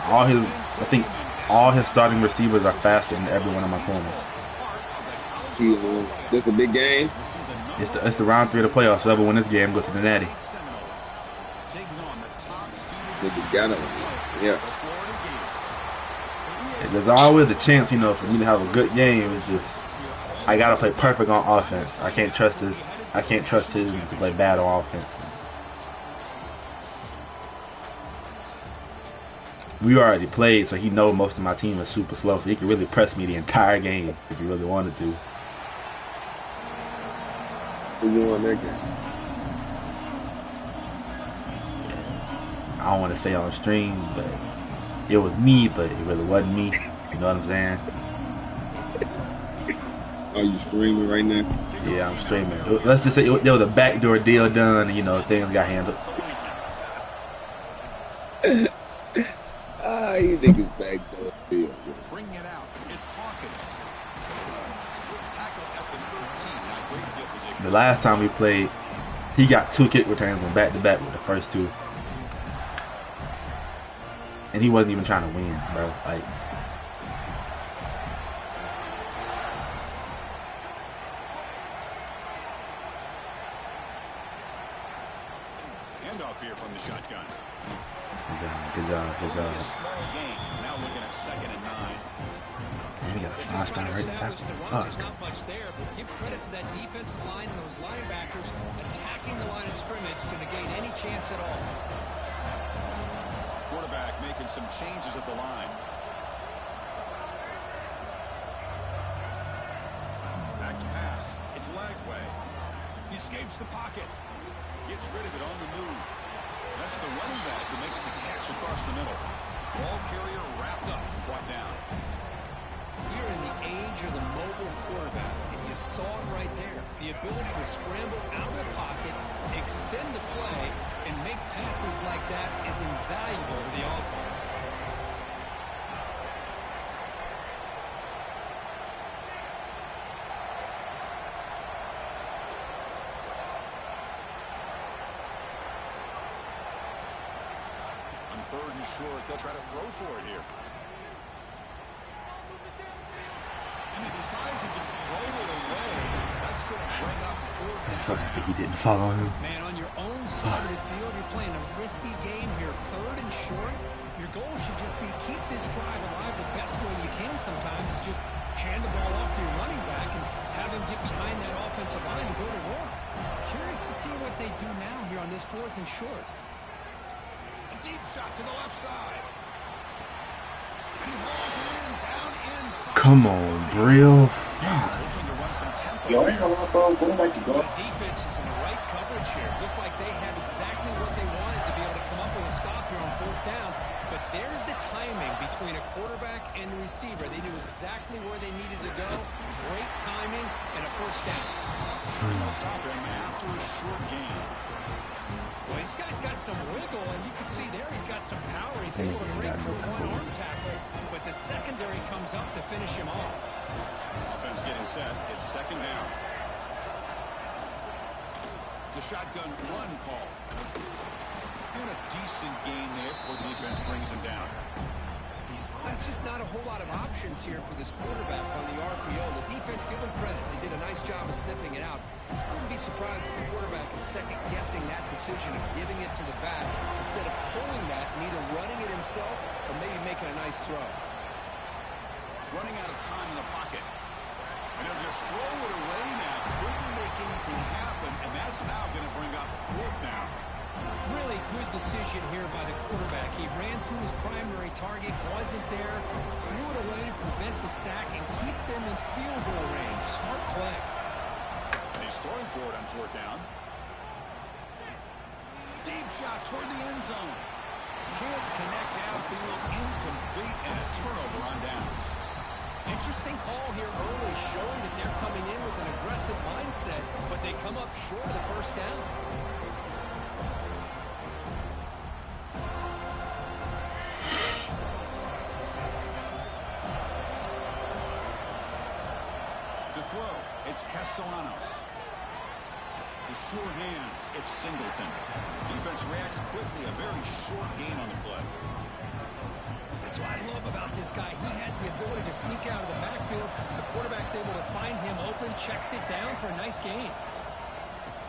I think all his starting receivers are faster than every one of my corners. This a big game. It's the round 3 of the playoffs. Whoever win this game go to the Natty. Yeah. There's always a chance, you know, for me to have a good game. It's just I gotta play perfect on offense. I can't trust him to play bad on offense. We already played, so he knows most of my team is super slow, so he can really press me the entire game if he really wanted to. Who won that game? I don't want to say on stream, but it was me, but it really wasn't me. You know what I'm saying? Are you streaming right now? Yeah, I'm streaming. Let's just say there was a backdoor deal done, and, you know, things got handled. You think it's backdoor deal? Bring it out. It's Hawkins. Tackled at the 13. Now great field position. The last time we played, he got 2 kick returns on back-to-back with the first 2. And he wasn't even trying to win, bro. Like, handoff here from the shotgun. Good job. Small game. Now looking at 2nd and 9. Man, we got a 5-star right tackle. There's not much there, but give credit to that defensive line and those linebackers attacking the line of scrimmage to negate any chance at all. Quarterback making some changes at the line. Back to pass. It's Lagway. He escapes the pocket. Gets rid of it on the move. That's the running back who makes the catch across the middle. Ball carrier wrapped up and brought down. You're in the age of the mobile quarterback, and you saw it right there. The ability to scramble out of the pocket, extend the play, and make passes like that is invaluable to the offense. On 3rd and short, they'll try to throw for it here. And he decides to just roll it away. That's going to bring up 4th down. I'm so happy he didn't follow him. Man, on your own side of the field, you're playing a risky game here. 3rd and short. Your goal should just be keep this drive alive the best way you can sometimes. Just hand the ball off to your running back and have him get behind that offensive line and go to work. Curious to see what they do now here on this 4th and short. A deep shot to the left side. And he hauls it in down inside. Come on, Brill. Looking to run some tempo. Y'all ain't gonna back to go. The defense is in the right coverage here. Looked like they had exactly what they wanted to be able to come up with a stop here on 4th down. But there's the timing between a quarterback and the receiver. They knew exactly where they needed to go. Great timing and a 1st down. They'll stop him after a short game. Well, this guy's got some wiggle, and you can see there he's got some power. He's able to break for one arm tackle, but the secondary comes up to finish him off. Offense getting set. It's 2nd down. It's a shotgun run call. And a decent gain there before the defense brings him down. That's just not a whole lot of options here for this quarterback on the RPO. The defense, give them credit. They did a nice job of sniffing it out. I wouldn't be surprised if the quarterback is second-guessing that decision of giving it to the back instead of pulling that and either running it himself or maybe making a nice throw. Running out of time in the pocket. And he'll just throw it away now. Couldn't make anything happen, and that's now going to bring up 4th down. Really good decision here by the quarterback. He ran through his primary target, wasn't there, threw it away to prevent the sack and keep them in field goal range. Smart play. And he's throwing for it on 4th down. Deep shot toward the end zone. Can't connect downfield, incomplete, and a turnover on downs. Interesting call here early, showing that they're coming in with an aggressive mindset, but they come up short of the 1st down. To throw, it's Castellanos. The sure hands, it's Singleton. Defense reacts quickly, a very short gain on the play. this guy. He has the ability to sneak out of the backfield. The quarterback's able to find him open, checks it down for a nice gain.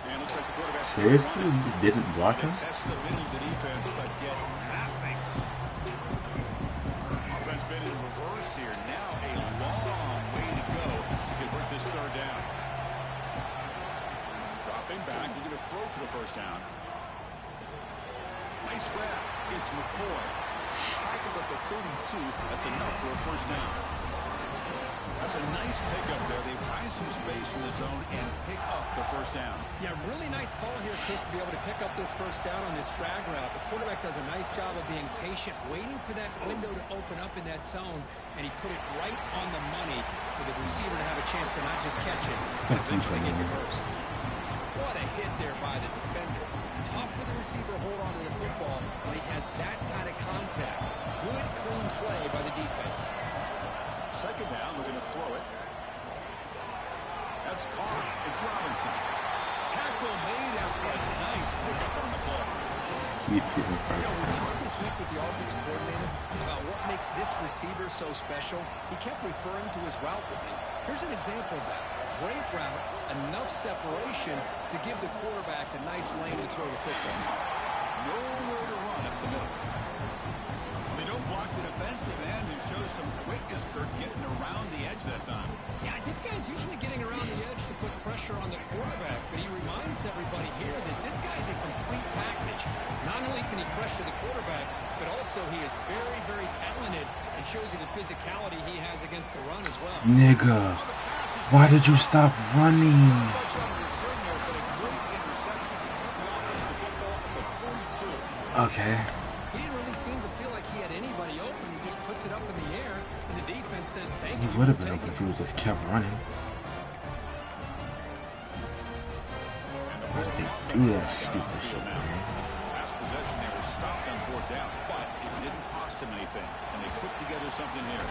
And looks like the quarterback seriously, you didn't block him? test the middle of the defense, but get nothing. Offense been in reverse here. Now a long way to go to convert this third down. Dropping back, we're going to throw for the first down. Nice grab. It's McCoy. Tackled at the 32. That's enough for a first down. That's a nice pickup there. They find some space in the zone and pick up the first down. Yeah, really nice call here, Chris, to be able to pick up this first down on this drag route. The quarterback does a nice job of being patient, waiting for that window to open up in that zone, and he put it right on the money for the receiver to have a chance to not just catch it, but eventually get the first. What a hit there by the defender. Tough for the receiver to hold on to the football when he has that kind of contact. Good, clean play by the defense. Second down, we're going to throw it. That's caught. It's Robinson. Tackle made after a nice pickup on the play. Keep getting We talked this week with the offensive coordinator about what makes this receiver so special. He kept referring to his route running. Here's an example of that. Great route, enough separation to give the quarterback a nice lane to throw the football. Nowhere to run up the middle. They don't block the defensive end who shows some quickness, Kurt, getting around the edge that time. Yeah, this guy's usually getting around the edge to put pressure on the quarterback, but he reminds everybody here that this guy's a complete package. Not only can he pressure the quarterback, but also he is very, very talented and shows you the physicality he has against the run as well. Nigga, why did you stop running? Okay. He didn't really seem to feel like he had anybody open. He just puts it up in the air, and the defense says, thank you. He would have been open if he would just kept running. Why did they do that stupid shit, man? Last possession, they were stopped on fourth down, but it didn't cost him anything, and they put together something here.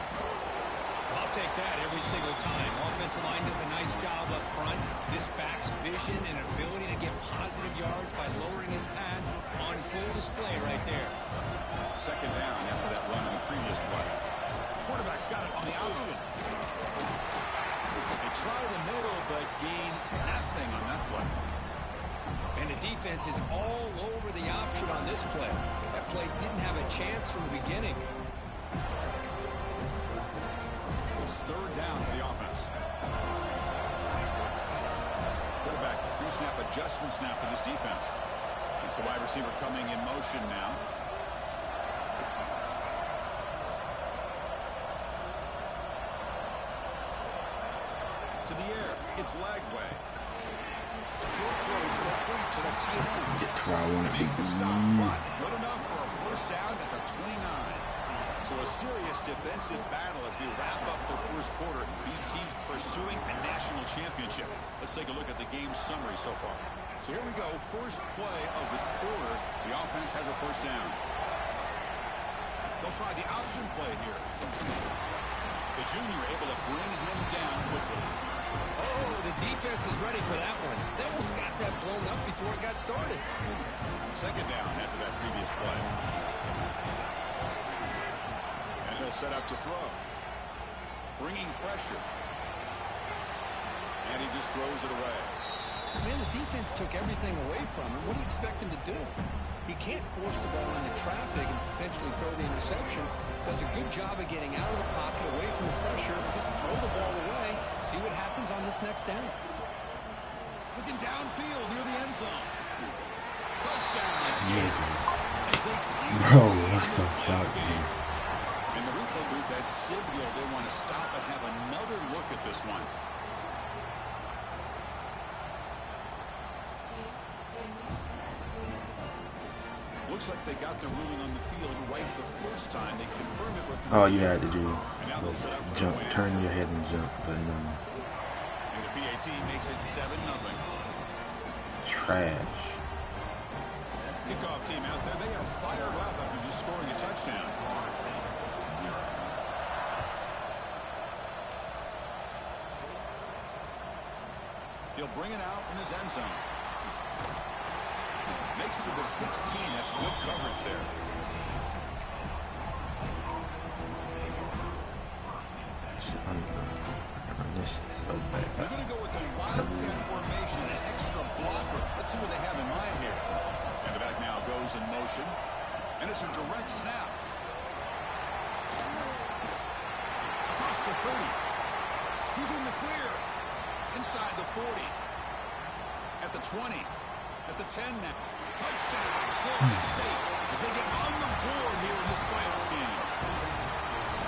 I'll take that every single time. Offensive line does a nice job up front. This back's vision and ability to get positive yards by lowering his pads on full display right there. Second down after that run in the previous play. Quarterback's got it on the option. They try the middle, but gain nothing on that play. And the defense is all over the option on this play. That play didn't have a chance from the beginning. It's third down for the offense. Quarterback pre-snap adjustments now for this defense. It's the wide receiver coming in motion now. To the air, it's Lagway. Short throw complete to the tight end. Get to where I want it to be. Good enough for a first down at the 29. So a serious defensive battle as we wrap up the first quarter. These teams pursuing a national championship. Let's take a look at the game summary so far. So here we go. First play of the quarter. The offense has a first down. They'll try the option play here. The junior able to bring him down quickly. Oh, the defense is ready for that one. They almost got that blown up before it got started. Second down after that previous play. And he'll set up to throw. Bringing pressure. And he just throws it away. Man, the defense took everything away from him. What do you expect him to do? He can't force the ball into traffic and potentially throw the interception. Does a good job of getting out of the pocket, away from the pressure, just throw the ball away. See what happens on this next down. Looking downfield near the end zone. Touchdown. Bro, what the fuck, dude? And the replay booth has signaled they want to stop and have another look at this one. Looks like they got the ruling on the field right the first time. They confirm it with the Oh, you had to do jump, turn your head and jump, but no. And the PAT makes it 7-0. Trash. Kickoff team out there. They are fired up after just scoring a touchdown. He'll bring it out from his end zone. Makes it to the 16. That's good coverage there. This is so They're bad. going to go with the wildcat formation, an extra blocker. Let's see what they have in mind here. And the back now goes in motion. And it's a direct snap. Across the 30. He's in the clear. Inside the 40. At the 20. At the 10 now. Touchdown, Florida State, as they get on the board here in this playoff game.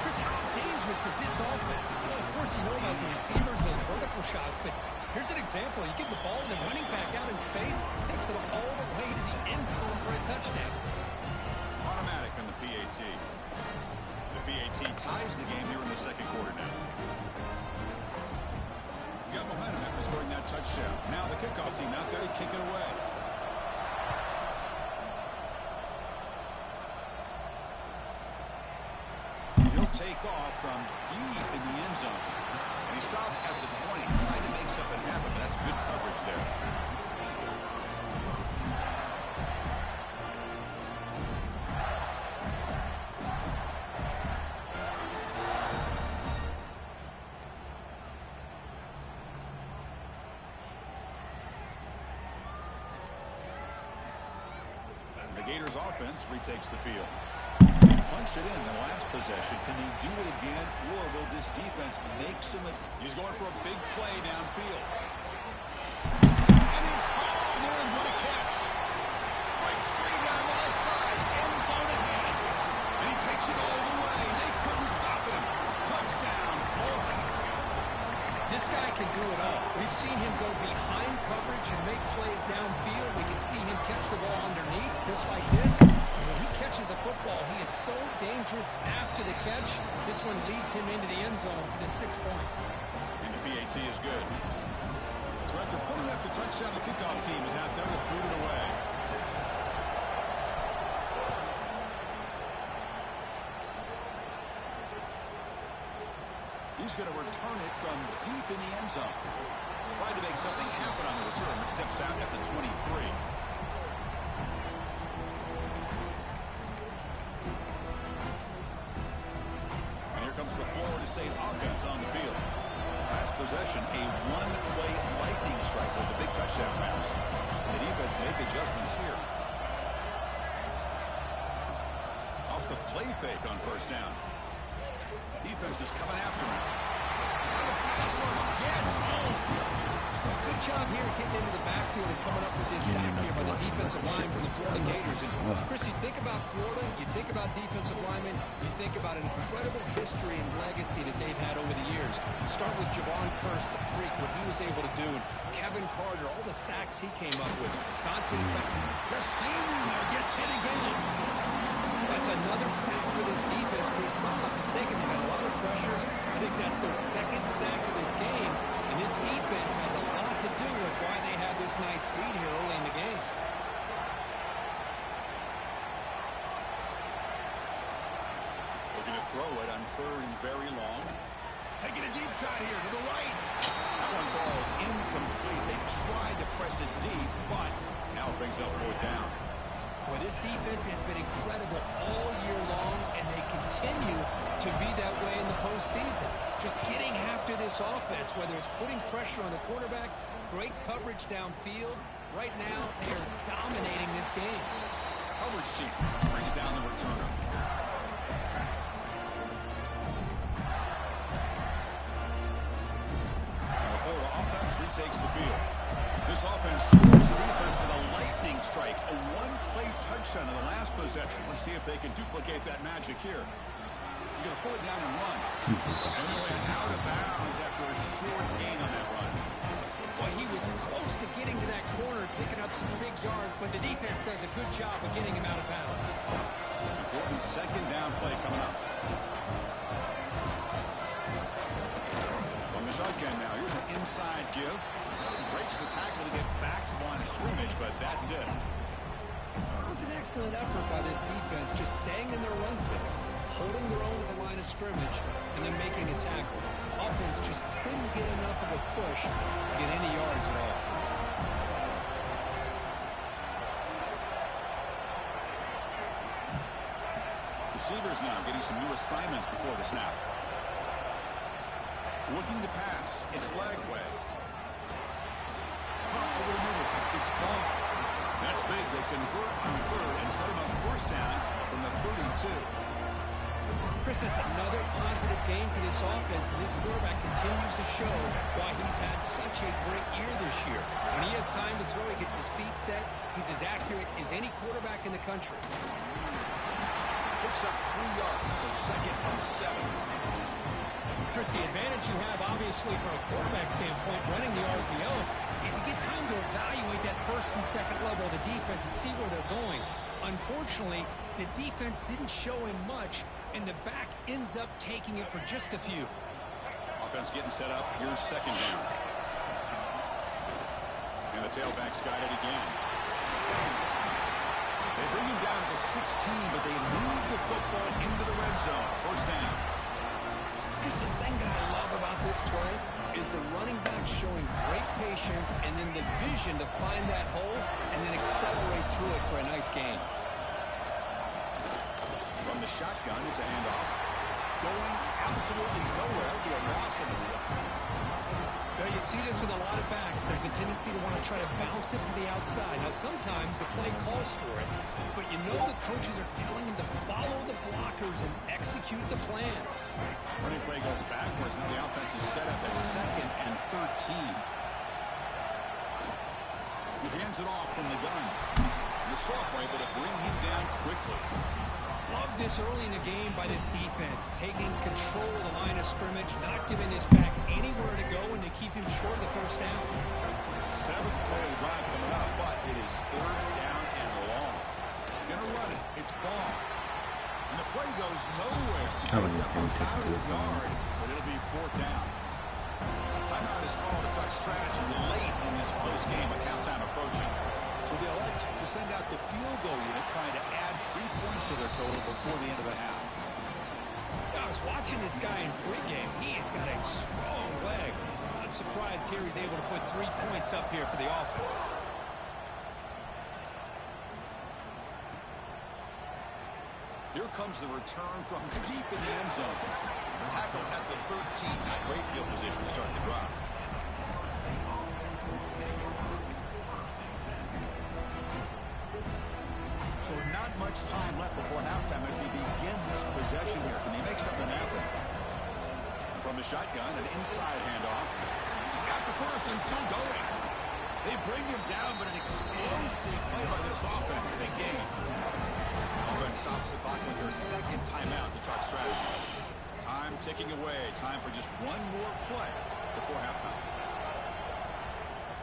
Chris, how dangerous is this offense? Well, of course, you know about the receivers, those vertical shots, but here's an example. You give the ball and the running back out in space, takes it all the way to the end zone for a touchdown. Automatic on the PAT. The PAT ties the game here in the second quarter now. Got momentum after scoring that touchdown. Now the kickoff team out there to kick it away. He'll take off from deep in the end zone. And he stopped at the 20, trying to make something happen. That's good coverage there. The Gators offense retakes the field. Punched it in the last possession. Can they do it again, or will this defense make some... He's going for a big play downfield. And he's hauled in. What a catch. Breaks free down the left side. End zone ahead. And he takes it all the way. They couldn't stop him. Touchdown, Florida. This guy can do it all. We've seen him go behind coverage and make plays downfield. We can see him catch the ball underneath, just like this. When he catches a football, he is so dangerous after the catch. This one leads him into the end zone for the 6 points. And the PAT is good. So after putting up the touchdown, the kickoff team is out there to boot it away. He's going to return it from deep in the end zone. Tried to make something happen on the return, but steps out at the 23. And here comes the Florida State offense on the field. Last possession, a one-play lightning strike with a big touchdown pass. The defense make adjustments here. Off the play fake on first down. Defense is coming after him. The pass rush gets home. Good job here getting into the backfield and coming up with this sack here by the defensive line for the Florida Gators. And Chris, you think about Florida, you think about defensive linemen, you think about an incredible history and legacy that they've had over the years. Start with Javon Curse, the freak, what he was able to do, and Kevin Carter, all the sacks he came up with. Dante They're standing there, gets hit again. That's another sack for this defense, Chris. If I'm not mistaken, they've had a lot of pressures. I think that's their second sack of this game. And this defense has a lot to do with why they have this nice lead here early in the game. Looking to throw it on third and very long. Taking a deep shot here to the right. That one falls incomplete. They tried to press it deep, but now it brings up fourth down. Boy, this defense has been incredible all year long, and they continue to be that way in the postseason. Just getting after this offense, whether it's putting pressure on the quarterback, great coverage downfield. Right now, they are dominating this game. Coverage team brings down the returner. And the Florida offense retakes the field. This offense scores the defense with a lightning strike, a one-play touchdown in the last possession. Let's see if they can duplicate that magic here. He's going to pull it down and run. And he went out of bounds after a short gain on that run. Well, he was close to getting to that corner, picking up some big yards, but the defense does a good job of getting him out of bounds. Important second down play coming up. From the shotgun now, here's an inside give. Breaks the tackle to get back to the line of scrimmage, but that's it. It was an excellent effort by this defense, just staying in their run fix, holding their own at the line of scrimmage, and then making a tackle. Offense just couldn't get enough of a push to get any yards at all. Receivers now getting some new assignments before the snap. Looking to pass. It's Lagway. Over the middle. It's ball. That's big. They convert on third and set him up first down from the 32. Chris, that's another positive game for this offense, and this quarterback continues to show why he's had such a great year this year. When he has time to throw, he gets his feet set. He's as accurate as any quarterback in the country. Picks up 3 yards, so 2nd and 7. Chris, the advantage you have, obviously, from a quarterback standpoint, running the RPO, is you get time to evaluate that first and second level of the defense and see where they're going. Unfortunately, the defense didn't show him much, and the back ends up taking it for just a few. Offense getting set up. Here's 2nd down. And the tailback's got it again. They bring him down to the 16, but they move the football into the red zone. First down. Just the thing that I love about this play is the running back showing great patience and then the vision to find that hole and then accelerate through it for a nice gain. From the shotgun, it's a handoff. Going absolutely nowhere. It'll be a loss in the run. Now you see this with a lot of backs. There's a tendency to want to try to bounce it to the outside. Now sometimes the play calls for it, but you know the coaches are telling them to follow the blockers and execute the plan. Running play goes backwards. Now the offense is set up at 2nd and 13. He hands it off from the gun. The Assault were able to bring him down quickly. Love this early in the game by this defense, taking control of the line of scrimmage, not giving this back anywhere to go, and to keep him short of the first down. 7th play of the drive coming up, but it is 3rd down and long. Gonna run it. It's ball. And the play goes nowhere. About a yard, but it'll be 4th down. Timeout is called to talk strategy late in this close game with halftime approaching. So they elect to send out the field goal unit, trying to add 3 points to their total before the end of the half. I was watching this guy in pregame. He has got a strong leg. I'm surprised here he's able to put 3 points up here for the offense. Here comes the return from deep in the end zone. Tackle at the 13. Not great field position to start the drive. So not much time left before halftime as they begin this possession here. Can they make something happen? From the shotgun, an inside handoff. He's got the first and still going. They bring him down, but an explosive play by this offense. Big game. Offense stops the clock with their 2nd timeout to talk strategy. Time ticking away. Time for just one more play before halftime.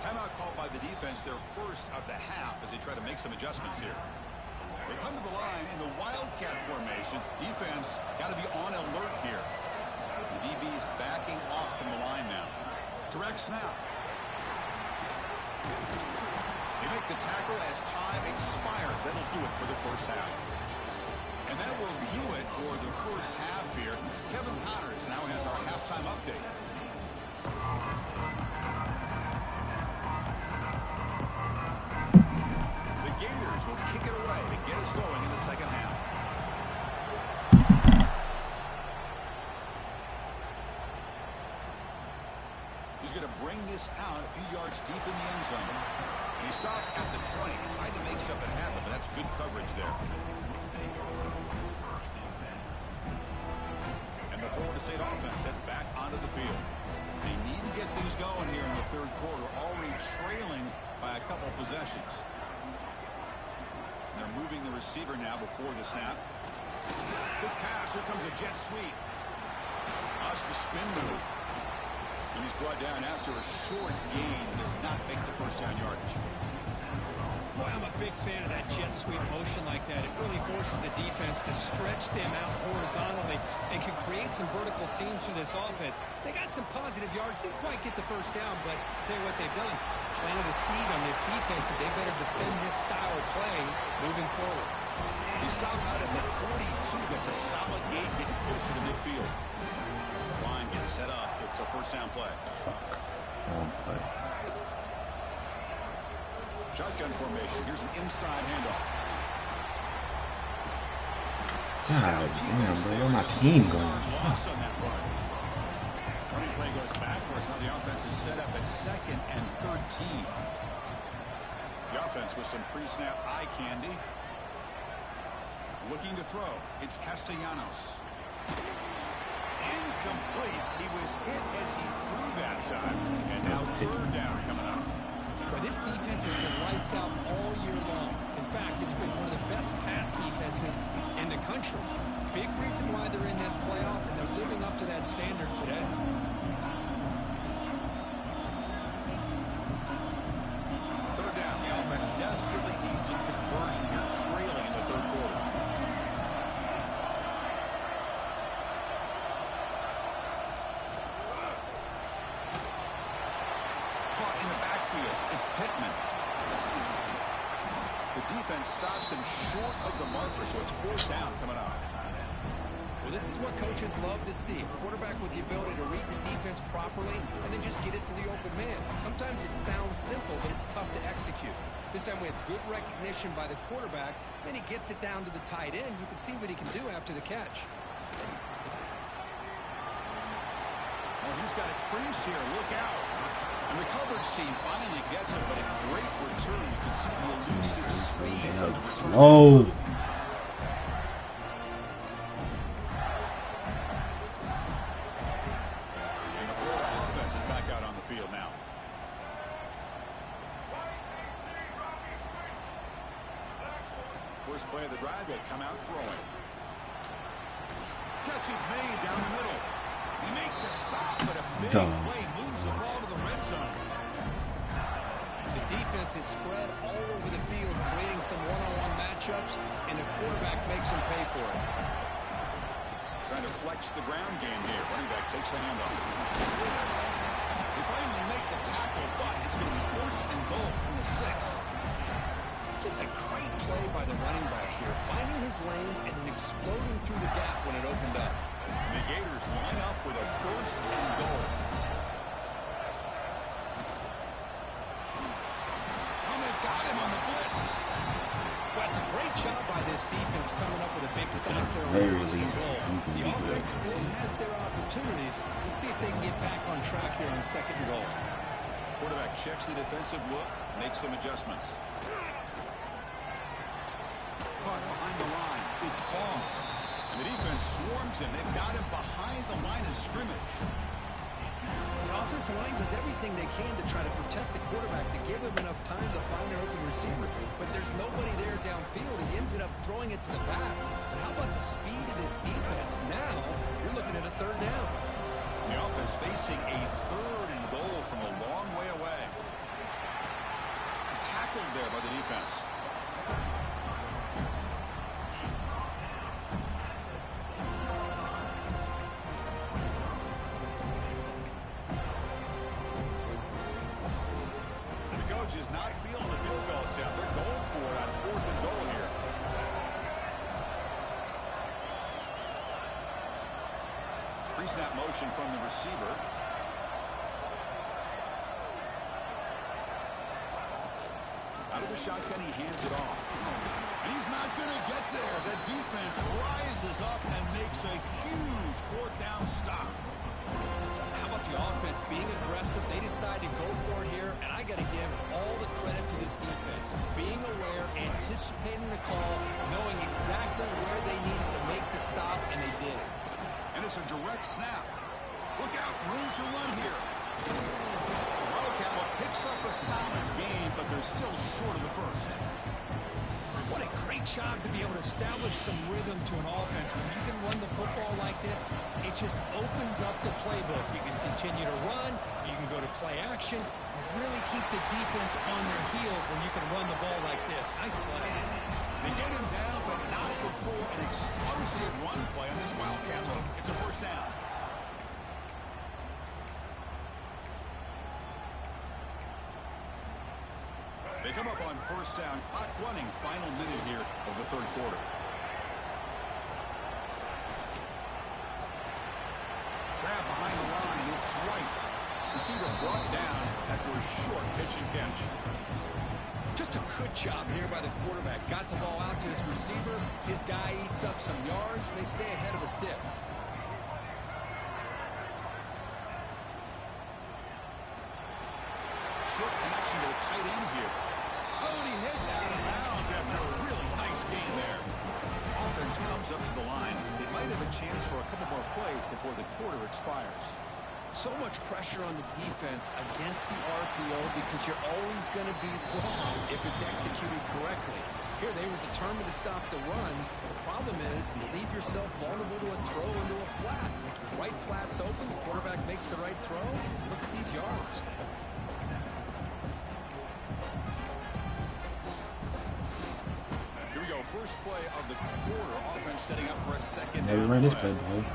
Timeout called by the defense, their first of the half, as they try to make some adjustments here. They come to the line in the Wildcat formation. Defense got to be on alert here. The DB is backing off from the line now. Direct snap. They make the tackle as time expires. That'll do it for the first half. And that will do it for the first half here. Kevin Connors now has our halftime update. The Gators will kick it away to get us going in the second half. He's going to bring this out a few yards deep in the end zone. And he stopped at the 20. Tried to make something happen, but that's good coverage there. And the Florida State offense heads back onto the field. They need to get things going here in the 3rd quarter, already trailing by a couple possessions. They're moving the receiver now before the snap. Good pass. Here comes a jet sweep. That's the spin move. And he's brought down after a short gain. Does not make the first down yardage. Boy, I'm a big fan of that jet sweep motion like that. It really forces the defense to stretch them out horizontally and can create some vertical seams for this offense. They got some positive yards. Didn't quite get the first down, but I'll tell you what they've done. Planted a seed on this defense that they better defend this style of play moving forward. He stopped out at the 42. That's a solid gain, getting closer to midfield. This line getting set up. It's a first down play. Wrong play. Shotgun formation. Here's an inside handoff. God damn, bro. Where my team going? Loss on that run. Running Play goes backwards. Now the offense is set up at 2nd and 13. The offense with some pre-snap eye candy. Looking to throw. It's Castellanos. It's incomplete. He was hit as he threw that time. And now 3rd down coming up. Well, this defense has been lights out all year long. In fact, it's been one of the best pass defenses in the country. Big reason why they're in this playoff, and they're living up to that standard today. 3rd down. The offense desperately needs a conversion here, trailing in the 3rd quarter. Caught in the backfield. It's Pittman. The defense stops him short of the marker, so it's 4th down coming up. Well, this is what coaches love to see. A quarterback with the ability to read the defense properly and then just get it to the open man. Sometimes it sounds simple, but it's tough to execute. This time we have good recognition by the quarterback. Then he gets it down to the tight end. You can see what he can do after the catch. Well, he's got a crease here. Look out. And the coverage team finally gets it, but a great return. You can see the elusive speed of the return. Oh. And the Florida offense is back out on the field now. First play of the drive, they'll come out throwing. Catch is made down the middle. He make the stop, but a big play moves the ball to the red zone. The defense is spread all over the field, creating some one-on-one matchups, and the quarterback makes them pay for it. Trying to flex the ground game here. Running back takes the handoff. They finally make the tackle, but it's going to be 1st and goal from the 6. Just a great play by the running back here, finding his lanes and then exploding through the gap when it opened up. The Gators line up with a 1st and goal. And they've got him on the blitz. Well, it's a great job by this defense coming up with a big sack there on Very 1st and easy. goal. The offense still has their opportunities. Let's see if they can get back on track here on 2nd and goal. Quarterback checks the defensive look, makes some adjustments. Caught behind the line. It's Ball. And the defense swarms him. They've got him behind the line of scrimmage. The offensive line does everything they can to try to protect the quarterback, to give him enough time to find an open receiver. But there's nobody there downfield. He ends up throwing it to the back. But how about the speed of this defense? Now you're looking at a 3rd down. The offense facing a 3rd and goal from a long way away. Tackled there by the defense. Is not feeling the field goal attempt. They're going for it on 4th and goal here. Pre-snap motion from the receiver. Out of the shotgun, he hands it off. And he's not going to get there. The defense rises up and makes a huge 4th down stop. How about the offense being aggressive? They decide to go for it here, and I got to give all the credit to this defense. Being aware, anticipating the call, knowing exactly where they needed to make the stop, and they did it. And it's a direct snap. Look out, room to run here. Wildcat picks up a solid game, but they're still short of the 1st. What a great job to be able to establish some rhythm to an offense. When you can run the football like this, it just opens up the playbook. You can continue to run, you can go to play action, and really keep the defense on their heels when you can run the ball like this. Nice play. They get him down, but not before an explosive run play on this Wildcat look. It's a 1st down. They come up on 1st down, clock running, final minute here of the 3rd quarter. Grab behind the line, it's White. Receiver brought down after a short pitch and catch. Just a good job here by the quarterback. Got the ball out to his receiver. His guy eats up some yards, and they stay ahead of the sticks. short connection to the tight end here. Oh, and he heads out of bounds after a really nice game there. Offense comes up to the line. It might have a chance for a couple more plays before the quarter expires. So much pressure on the defense against the RPO because you're always going to be wrong if it's executed correctly. Here they were determined to stop the run. The problem is you leave yourself vulnerable to a throw into a flat. Right flat's open, the quarterback makes the right throw. Look at these yards. Here we go, first play of the quarter. Offense setting up for a second Never down ran this play. play before.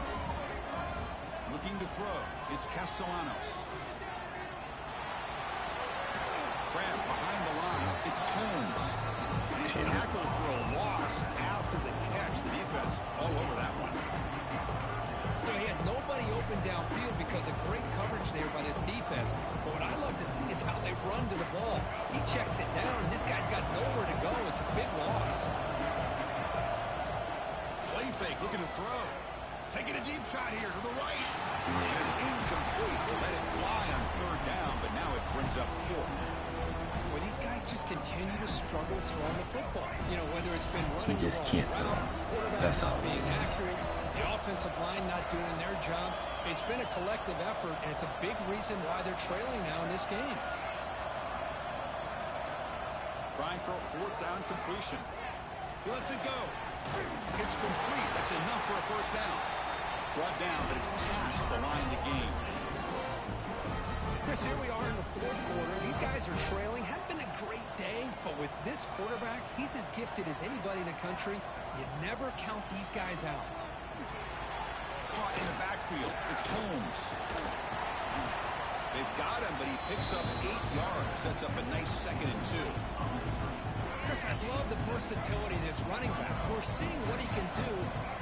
Looking to throw. It's Castellanos. Grab behind the line. It's Holmes. And he's tackled for a loss after the catch. The defense all over that one. He had nobody open downfield because of great coverage there by this defense. But what I love to see is how they run to the ball. He checks it down, and this guy's got nowhere to go. It's a big loss. Play fake, looking to throw. Taking a deep shot here to the right. And it's incomplete. They let it fly on third down, but now it brings up fourth. Well, these guys just continue to struggle throwing the football. You know, whether it's been running He just the can't wrong route, the quarterback That's not all. being accurate, the offensive line not doing their job. It's been a collective effort, and it's a big reason why they're trailing now in this game. Trying for a fourth down completion. He lets it go. It's complete. That's enough for a first down. Brought down, but it's past the line to gain. Chris, here we are in the fourth quarter. These guys are trailing. Hadn't been a great day, but with this quarterback, he's as gifted as anybody in the country. You never count these guys out. Caught in the backfield. It's Holmes. They've got him, but he picks up 8 yards. Sets up a nice 2nd and 2. Chris, I love the versatility of this running back. We're seeing what he can do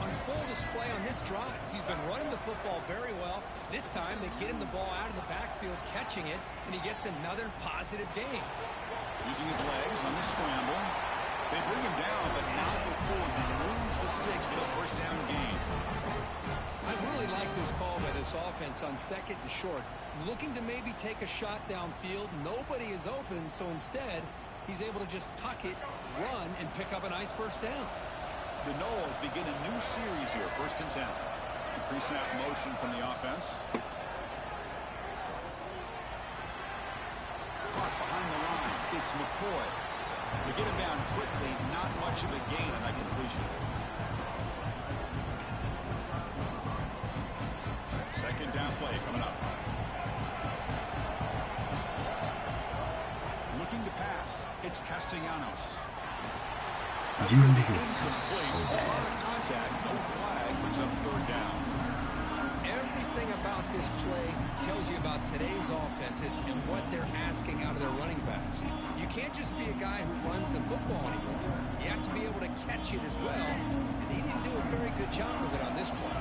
on full display on this drive. He's been running the football very well. This time, they get him the ball out of the backfield, catching it, and he gets another positive game. Using his legs on the scramble. They bring him down, but not before he moves the sticks for the first down gain. I really like this call by this offense on 2nd and short. Looking to maybe take a shot downfield. Nobody is open, so instead, he's able to just tuck it, run, and pick up a nice first down. The Noles begin a new series here, 1st and 10. Pre-snap motion from the offense. Caught behind the line. It's McCoy. They get him down quickly. Not much of a gain on that completion. 2nd down play coming up. Looking to pass. It's Castellanos. That's You going to be is incomplete. so A bad. lot of contact. No flag. Brings up 3rd down. Everything about this play tells you about today's offenses and what they're asking out of their running backs. You can't just be a guy who runs the football anymore. You have to be able to catch it as well, and he didn't do a very good job of it on this one.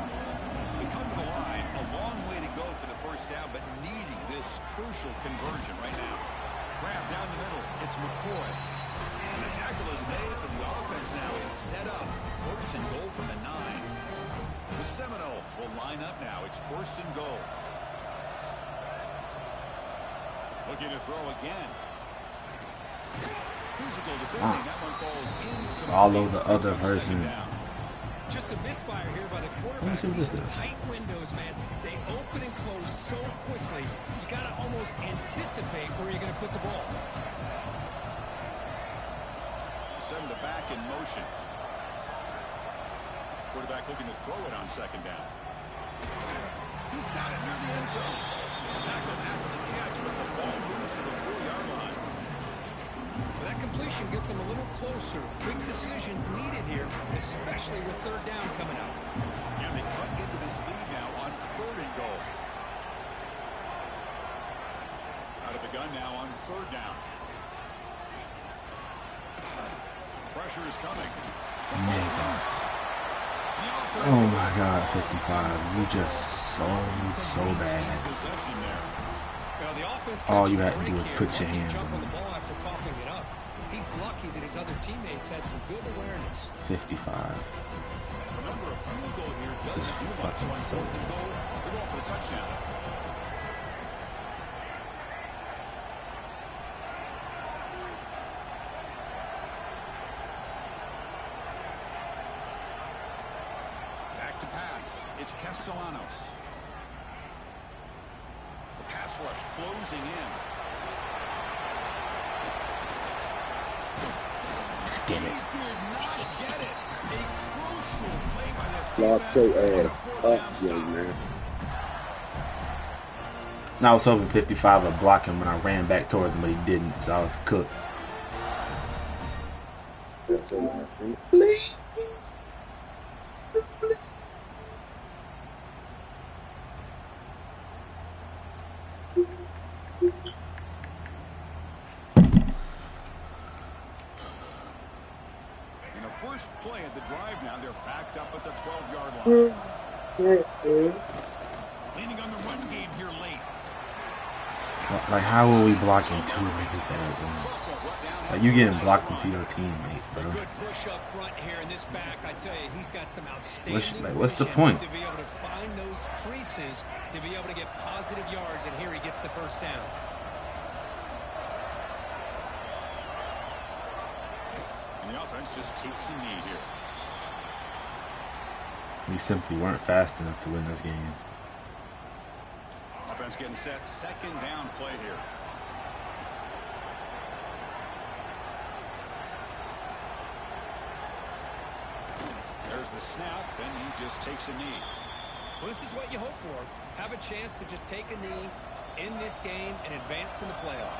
They come to the line. A long way to go for the first down, but needing this crucial conversion right now. Grab down the middle. It's McCoy. And the tackle is made, but the offense now is set up. 1st and goal from the 9. The Seminoles will line up now. It's 1st and goal. Looking to throw again. Physical defending. That one falls in. Follow the other version. Just a misfire here by the Let me quarterback. see what this These is. tight windows, man. They open and close so quickly. You got to almost anticipate where you're going to put the ball. Send the back in motion. Quarterback looking to throw it on 2nd down. He's got it near the end zone. Tackled after the catch, but the ball moves to the 4-yard line. That completion gets them a little closer. Quick decisions needed here, especially with 3rd down coming up. And they cut into this lead now on 3rd and goal. Out of the gun now on 3rd down. Pressure is coming. Football's loose. The offense Oh my God, 55. You just so bad. possession there. Well, the offense All catches you a had to break do was here. put your Lucky hands jump on on the it. ball after coughing it up. He's lucky that his other teammates had some good awareness. 55. Remember, a field goal here doesn't This do much fucking on 4th and goal. They're going for the touchdown. back to pass. It's Castellanos. The pass rush closing in. Damn He it. did not get it. A crucial play by this Lock defense. your What a ass fourth up, down stop. young man. Now I was hoping 55 would block him when I ran back towards him, but he didn't, so I was cooked. That's your ass in. Please. In the first play of the drive now, they're backed up at the 12-yard line. Leaning on the run game here late. Like, how are we blocking two niggas that are Sophomore brought down like, you getting after a blocked nice into run. your teammates, bro. Good push up front here in this back. I tell you, he's got some outstanding What's the vision point? to be able to find those creases, to be able to get positive yards, and here he gets the first down. And the offense just takes a knee here. We simply weren't fast enough to win this game. Offense getting set. Second down play here. There's the snap, and he just takes a knee. Well, this is what you hope for. Have a chance to just take a knee in this game and advance in the playoff.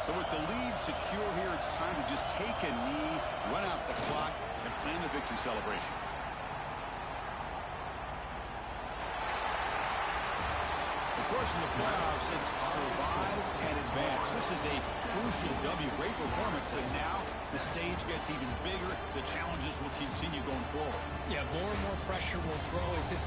So with the lead secure here, it's time to just take a knee, run out the clock, and plan the victory celebration. Of course, in the playoffs, it's survive and advance. This is a crucial W. Great performance, but now the stage gets even bigger. The challenges will continue going forward. Yeah, more and more pressure will grow as this